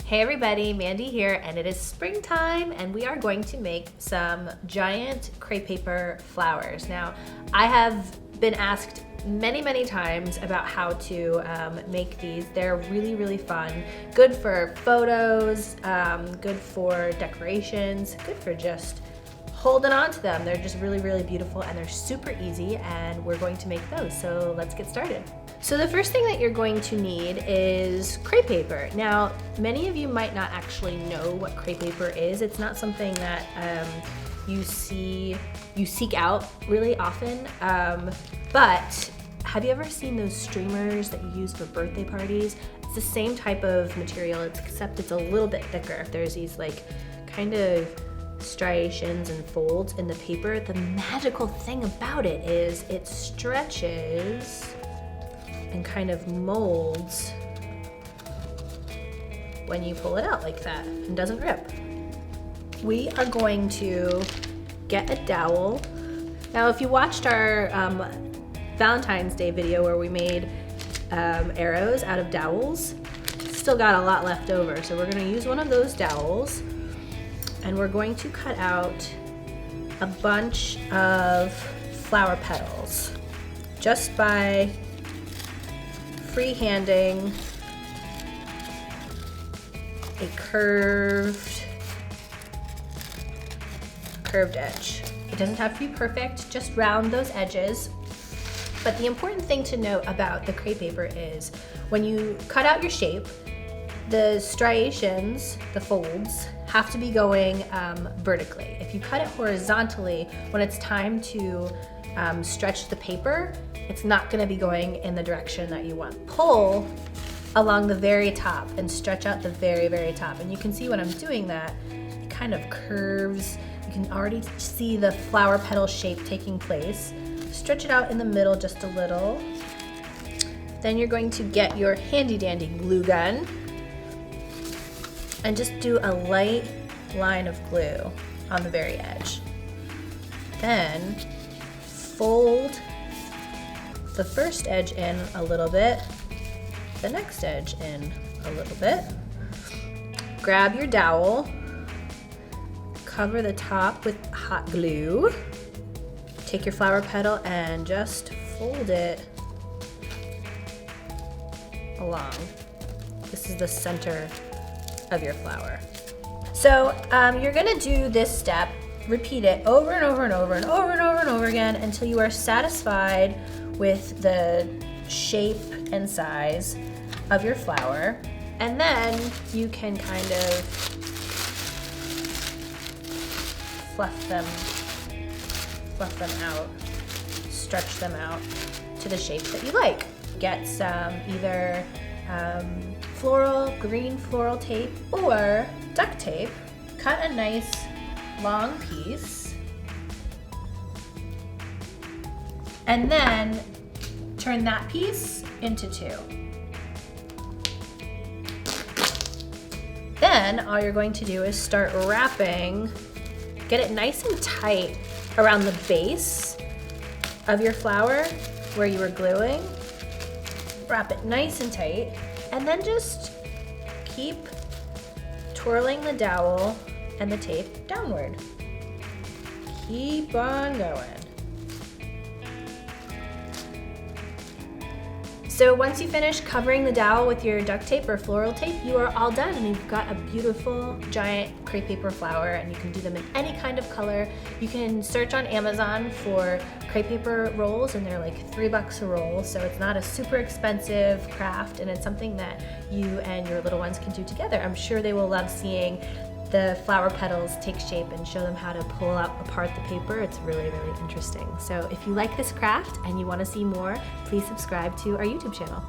Hey everybody, Mandy here, and it is springtime and we are going to make some giant crepe paper flowers. Now, I have been asked many times about how to make these. They're really fun, good for photos, good for decorations, good for just holding on to them. They're just really beautiful and they're super easy, and we're going to make those. So let's get started. So the first thing that you're going to need is crepe paper. Now, many of you might not actually know what crepe paper is. It's not something that you seek out really often, but have you ever seen those streamers that you use for birthday parties? It's the same type of material, except it's a little bit thicker. There's these like kind of striations and folds in the paper. The magical thing about it is it stretches and kind of molds when you pull it out like that and doesn't rip. We are going to get a dowel. Now, if you watched our Valentine's Day video where we made arrows out of dowels, still got a lot left over. So we're gonna use one of those dowels and we're going to cut out a bunch of flower petals just by freehanding a curved edge. It doesn't have to be perfect, just round those edges. But the important thing to note about the crepe paper is when you cut out your shape, the striations, the folds, have to be going vertically. If you cut it horizontally, when it's time to stretch the paper, it's not gonna be going in the direction that you want. Pull along the very top and stretch out the very top. And you can see when I'm doing that, it kind of curves. You can already see the flower petal shape taking place. Stretch it out in the middle just a little. Then you're going to get your handy dandy glue gun and just do a light line of glue on the very edge. Then fold the first edge in a little bit, the next edge in a little bit. Grab your dowel, cover the top with hot glue. Take your flower petal and just fold it along. This is the center of your flower. So you're gonna do this step, repeat it over and over again until you are satisfied with the shape and size of your flower. And then you can kind of fluff them out, stretch them out to the shape that you like. Get some either green floral tape or duct tape. Cut a nice long piece and then turn that piece into two. Then all you're going to do is start wrapping, get it nice and tight around the base of your flower where you were gluing. Wrap it nice and tight, and then just keep twirling the dowel and the tape downward. Keep on going. So once you finish covering the dowel with your duct tape or floral tape, you are all done and you've got a beautiful giant crepe paper flower, and you can do them in any kind of color. You can search on Amazon for crepe paper rolls and they're like $3 a roll, so it's not a super expensive craft, and it's something that you and your little ones can do together. I'm sure they will love seeing the flower petals take shape and show them how to pull apart the paper. It's really interesting. So if you like this craft and you want to see more, please subscribe to our YouTube channel.